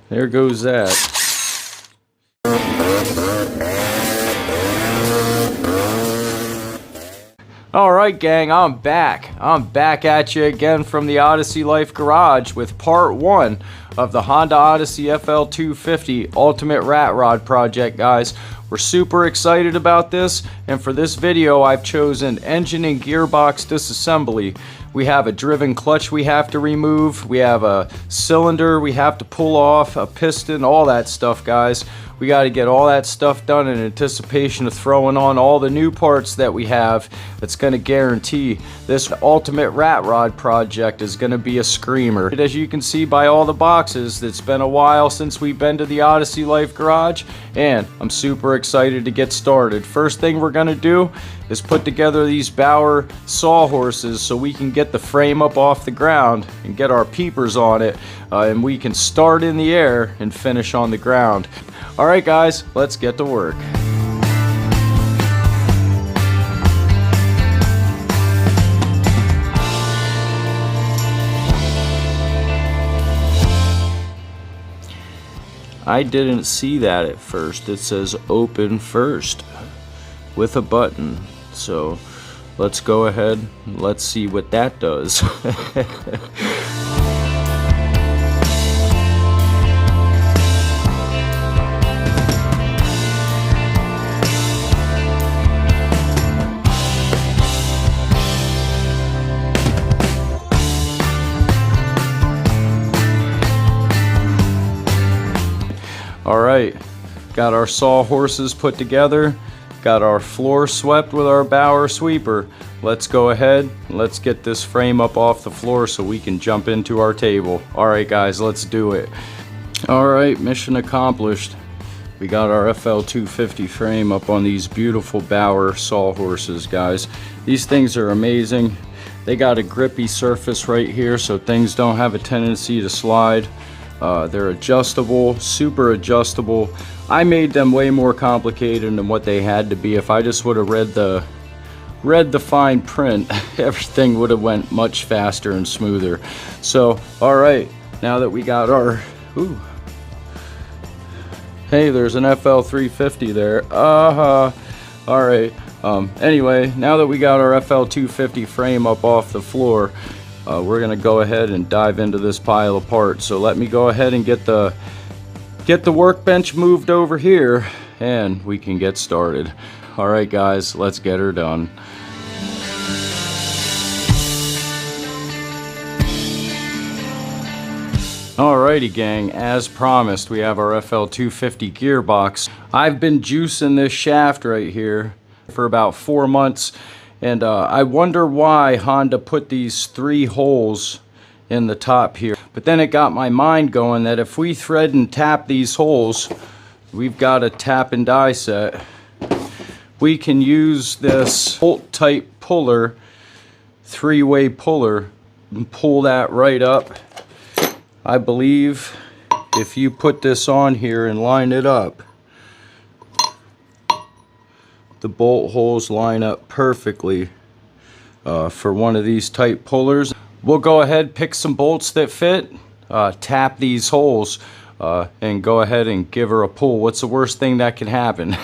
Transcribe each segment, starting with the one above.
there goes that. Alright gang, I'm back at you again from the Odyssey Life Garage with part 1 of the Honda Odyssey FL250 Ultimate Rat Rod project, guys. We're super excited about this, and for this video I've chosen engine and gearbox disassembly. We have a driven clutch we have to remove, we have a cylinder we have to pull off, a piston, all that stuff, guys. We got to get all that stuff done in anticipation of throwing on all the new parts that we have. That's going to guarantee this Ultimate Rat Rod project is going to be a screamer. As you can see by all the boxes, it's been a while since we've been to the Odyssey Life Garage, and I'm super excited to get started. First thing we're going to do is put together these Bauer sawhorses so we can get the frame up off the ground and get our peepers on it, and we can start in the air and finish on the ground. Alright guys, let's get to work. I didn't see that at first. It says open first with a button. So let's go ahead and let's see what that does. Alright, got our sawhorses put together, got our floor swept with our Bauer sweeper. Let's go ahead and let's get this frame up off the floor so we can jump into our table. Alright guys, let's do it. Alright, mission accomplished. We got our FL250 frame up on these beautiful Bauer sawhorses, guys. These things are amazing. They got a grippy surface right here so things don't have a tendency to slide. They're adjustable, super adjustable. I made them way more complicated than what they had to be. If I just would have read the fine print, everything would have went much faster and smoother. So, alright, now that we got our... Ooh. Hey, there's an FL350 there. Alright, anyway, now that we got our FL250 frame up off the floor, we're gonna go ahead and dive into this pile of parts. So let me go ahead and get the workbench moved over here and we can get started. Alright guys, let's get her done. Alrighty gang, as promised, we have our FL250 gearbox. I've been juicing this shaft right here for about 4 months. And I wonder why Honda put these 3 holes in the top here. But then it got my mind going that if we thread and tap these holes, we've got a tap and die set. We can use this bolt type puller, 3-way puller, and pull that right up. I believe if you put this on here and line it up, the bolt holes line up perfectly for one of these type pullers. We'll go ahead, pick some bolts that fit, tap these holes, and go ahead and give her a pull. What's the worst thing that can happen?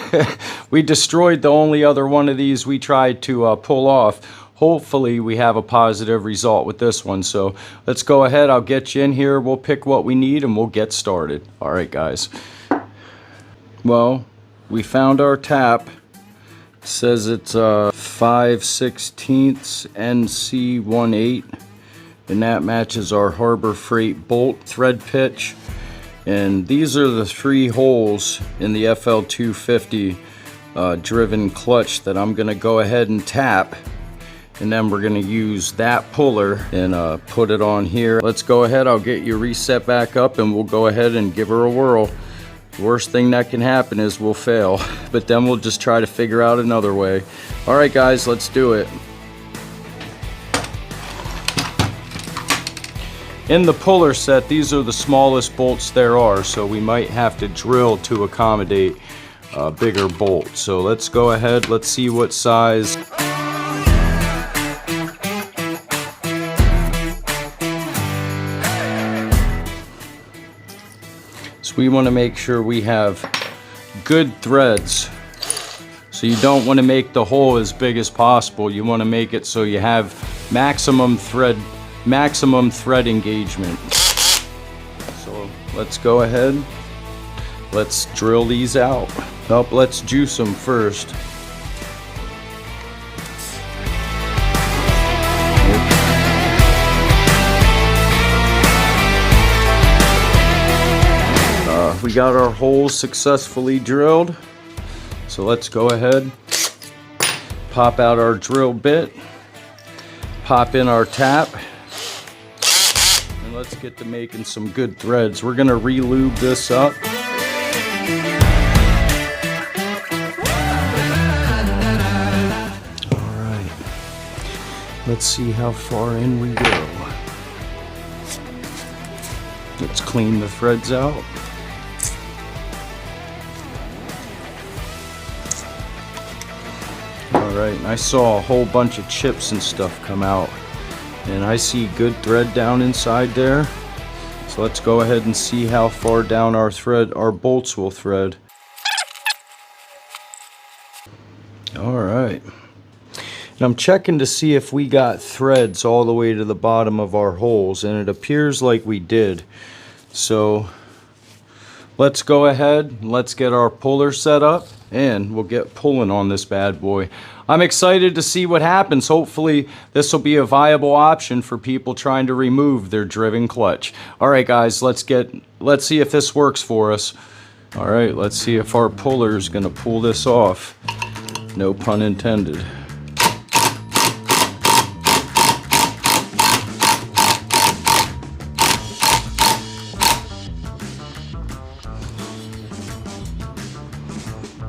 We destroyed the only other one of these we tried to pull off. Hopefully we have a positive result with this one. So let's go ahead, I'll get you in here, we'll pick what we need and we'll get started. Alright guys. Well, we found our tap. Says it's 5/16 NC18, and that matches our Harbor Freight bolt thread pitch. And these are the 3 holes in the FL250 driven clutch that I'm gonna go ahead and tap, and then we're gonna use that puller and put it on here. Let's go ahead, I'll get you reset back up and we'll go ahead and give her a whirl. Worst thing that can happen is we'll fail, but then we'll just try to figure out another way. Alright guys, let's do it. In the puller set, these are the smallest bolts there are, so we might have to drill to accommodate a bigger bolt. So let's go ahead, let's see what size. So we want to make sure we have good threads. So you don't want to make the hole as big as possible. You want to make it so you have maximum thread engagement. So let's go ahead. Let's drill these out. Oh, let's juice them first. We got our holes successfully drilled. So let's go ahead, pop out our drill bit, pop in our tap, and let's get to making some good threads. We're gonna re-lube this up. All right, let's see how far in we go. Let's clean the threads out. Alright, and I saw a whole bunch of chips and stuff come out, and I see good thread down inside there. So let's go ahead and see how far down our bolts will thread. Alright, and I'm checking to see if we got threads all the way to the bottom of our holes, and it appears like we did. So let's go ahead and let's get our puller set up, and we'll get pulling on this bad boy. I'm excited to see what happens. Hopefully this will be a viable option for people trying to remove their driven clutch. All right guys, let's see if this works for us. All right, let's see if our puller is gonna pull this off. No pun intended.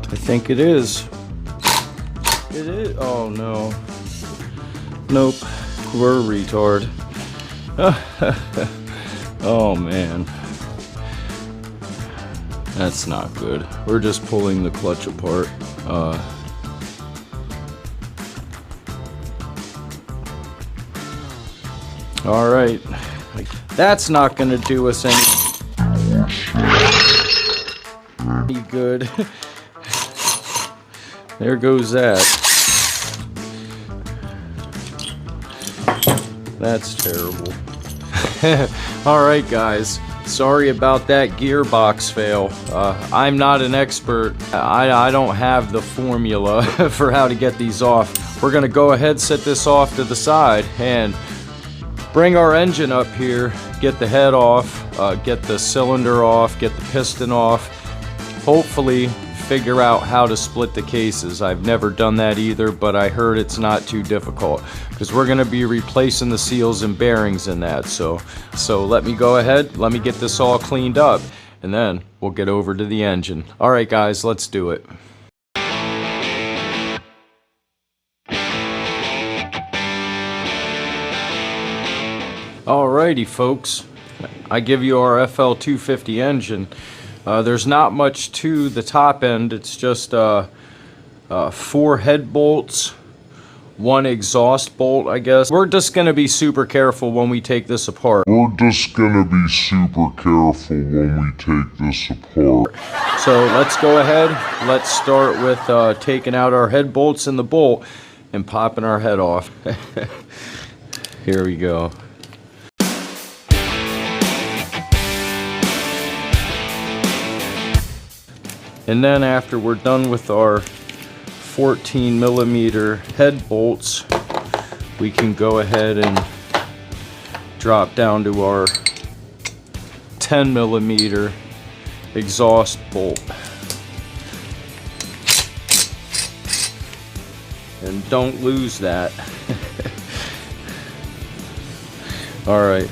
I think it is. It is. Oh no. Nope. We're a retard. Oh man. That's not good. We're just pulling the clutch apart. Alright. That's not gonna do us any good. There goes that. That's terrible. Alright guys, sorry about that gearbox fail. I'm not an expert. I don't have the formula for how to get these off. We're gonna go ahead, set this off to the side, and bring our engine up here, get the head off, get the cylinder off, get the piston off. Hopefully figure out how to split the cases. I've never done that either, but I heard it's not too difficult because we're going to be replacing the seals and bearings in that. So let me go ahead, let me get this all cleaned up, and then we'll get over to the engine. All right guys, let's do it. Alrighty folks, I give you our FL250 engine. There's not much to the top end. It's just 4 head bolts, 1 exhaust bolt, I guess. We're just going to be super careful when we take this apart. So let's go ahead. Let's start with taking out our head bolts and the bolt and popping our head off. Here we go. And then after we're done with our 14mm head bolts, we can go ahead and drop down to our 10mm exhaust bolt. And don't lose that. Alright,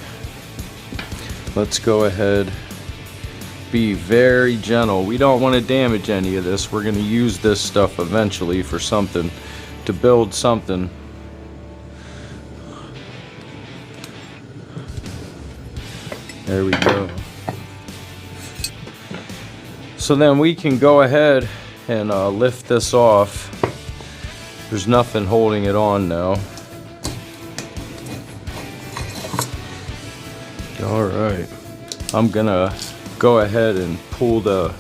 let's go ahead. Be very gentle. We don't want to damage any of this. We're going to use this stuff eventually for something, to build something. There we go. So then we can go ahead and lift this off. There's nothing holding it on now. Alright, I'm gonna go ahead and pull the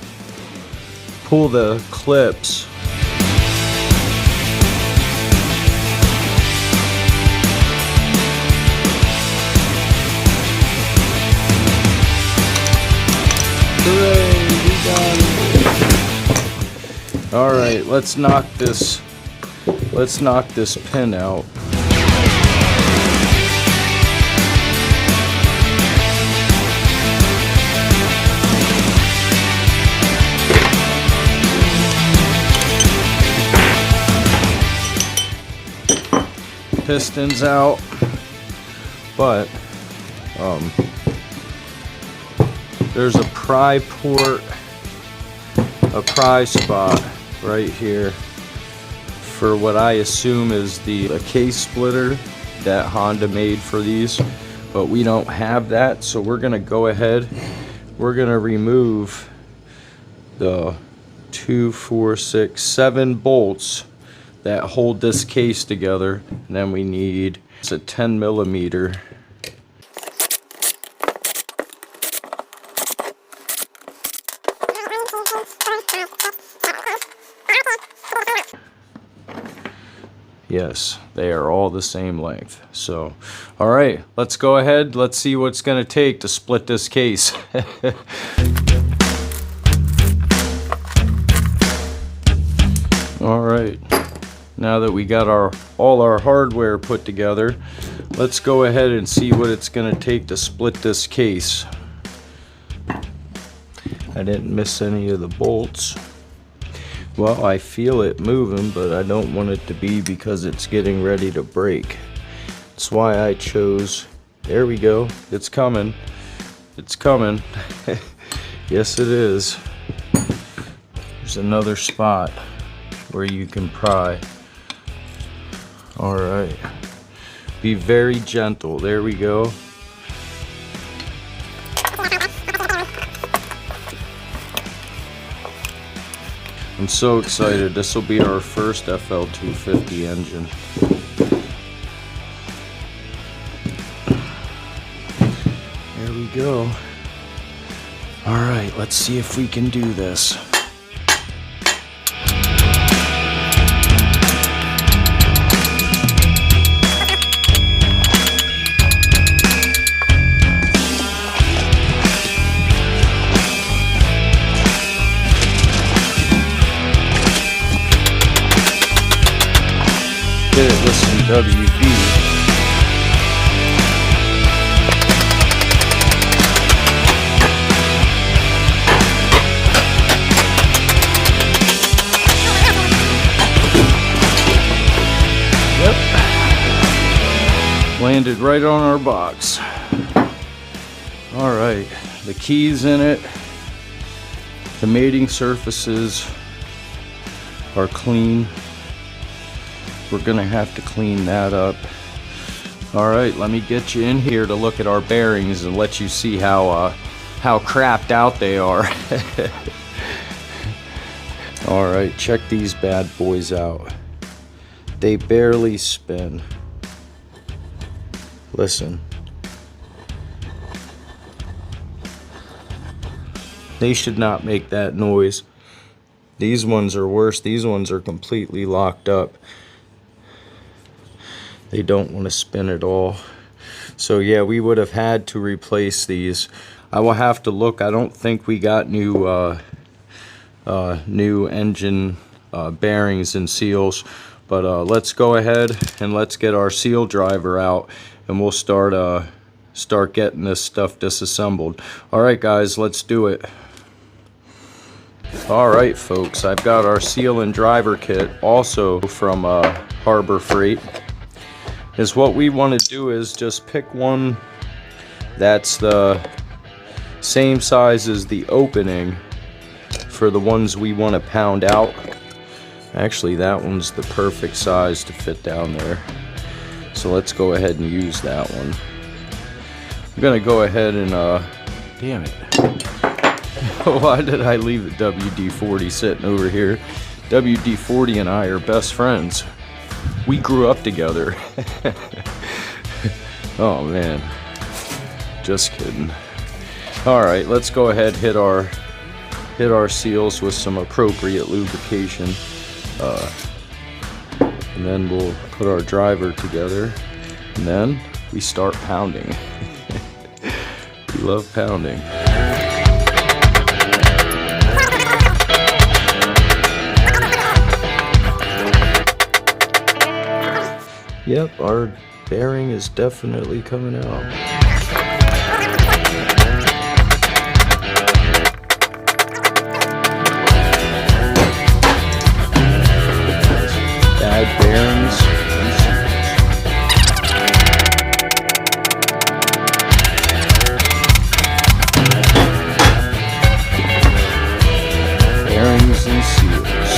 clips. Hooray, we got it. All right, let's knock this pin out. Pistons out, but there's a pry port, a pry spot right here for what I assume is a case splitter that Honda made for these, but we don't have that, so we're gonna go ahead, we're gonna remove the 2, 4, 6, 7 bolts that hold this case together, and then we need a 10 millimeter. Yes, they are all the same length. So, all right, let's go ahead. Let's see what it's gonna take to split this case. All right. Now that we got all our hardware put together, let's go ahead and see what it's going to take to split this case. I didn't miss any of the bolts. Well, I feel it moving, but I don't want it to be because it's getting ready to break. That's why I chose, there we go, it's coming. It's coming. Yes, it is. There's another spot where you can pry. All right, be very gentle. There we go. I'm so excited. This will be our first FL250 engine. There we go. All right, let's see if we can do this. Did it with some WD. Yep. Landed right on our box. All right, the keys in it, the mating surfaces are clean. We're gonna have to clean that up. All right, let me get you in here to look at our bearings and let you see how crapped out they are. All right, check these bad boys out. They barely spin. Listen. They should not make that noise. These ones are worse. These ones are completely locked up. They don't want to spin at all. So yeah, we would have had to replace these. I will have to look. I don't think we got new engine bearings and seals, but let's go ahead and let's get our seal driver out, and we'll start getting this stuff disassembled. All right, guys, let's do it. All right, folks, I've got our seal and driver kit, also from Harbor Freight. Is what we want to do is just pick one that's the same size as the opening for the ones we want to pound out. Actually, that one's the perfect size to fit down there. So let's go ahead and use that one. I'm gonna go ahead and damn it. Why did I leave the WD-40 sitting over here? WD-40 and I are best friends. We grew up together. Oh man, just kidding. All right, let's go ahead, hit our seals with some appropriate lubrication, and then we'll put our driver together, and then we start pounding. We love pounding. Yep, our bearing is definitely coming out. Bad bearings. Bearings and seals.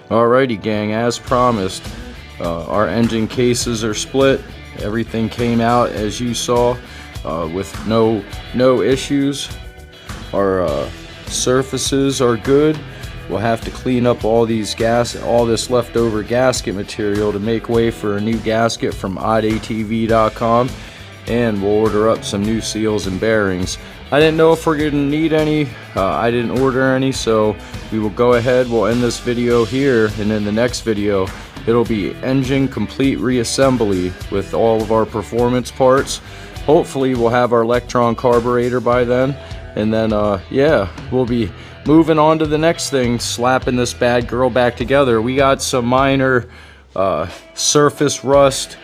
Alrighty gang, as promised, our engine cases are split. Everything came out as you saw, with no issues. Our surfaces are good. We'll have to clean up all this leftover gasket material to make way for a new gasket from oddatv.com, and we'll order up some new seals and bearings. I didn't know if we're gonna need any. I didn't order any, so we will go ahead. We'll end this video here, and in the next video it'll be engine complete reassembly with all of our performance parts. Hopefully we'll have our Electron carburetor by then, and then yeah, we'll be moving on to the next thing, slapping this bad girl back together. We got some minor surface rust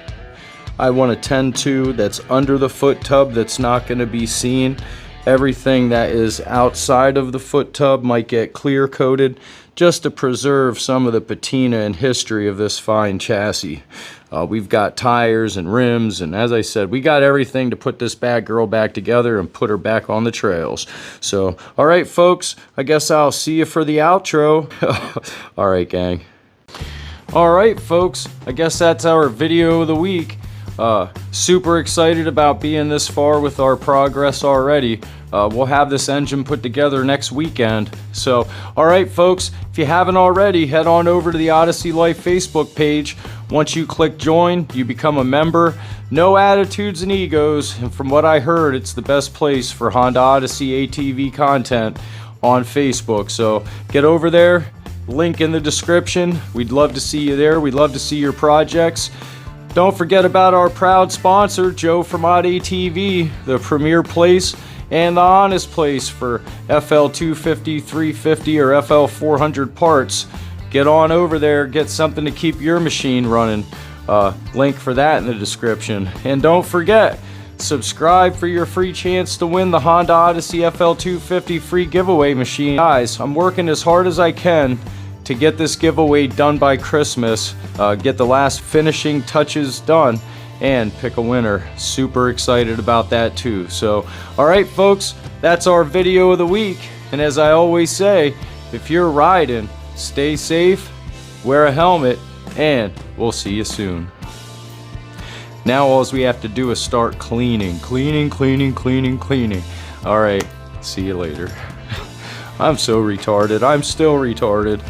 I want to tend to that's under the foot tub that's not going to be seen. Everything that is outside of the foot tub might get clear coated just to preserve some of the patina and history of this fine chassis. We've got tires and rims, and as I said, we got everything to put this bad girl back together and put her back on the trails. So, all right, folks, I guess I'll see you for the outro. All right, gang. All right, folks, I guess that's our video of the week. Super excited about being this far with our progress already. We'll have this engine put together next weekend. So, alright folks, if you haven't already, head on over to the Odyssey Life Facebook page. Once you click join, you become a member. No attitudes and egos, and from what I heard, it's the best place for Honda Odyssey ATV content on Facebook. So, get over there, link in the description. We'd love to see you there. We'd love to see your projects. Don't forget about our proud sponsor, Joe from OddATV, the premier place and the honest place for FL250, 350, or FL400 parts. Get on over there, get something to keep your machine running. Link for that in the description. And don't forget, subscribe for your free chance to win the Honda Odyssey FL250 free giveaway machine. Guys, I'm working as hard as I can to get this giveaway done by Christmas, get the last finishing touches done, and pick a winner. Super excited about that too. So, alright folks, that's our video of the week. And as I always say, if you're riding, stay safe, wear a helmet, and we'll see you soon. Now all we have to do is start cleaning. Alright, see you later. I'm so retarded. I'm still retarded.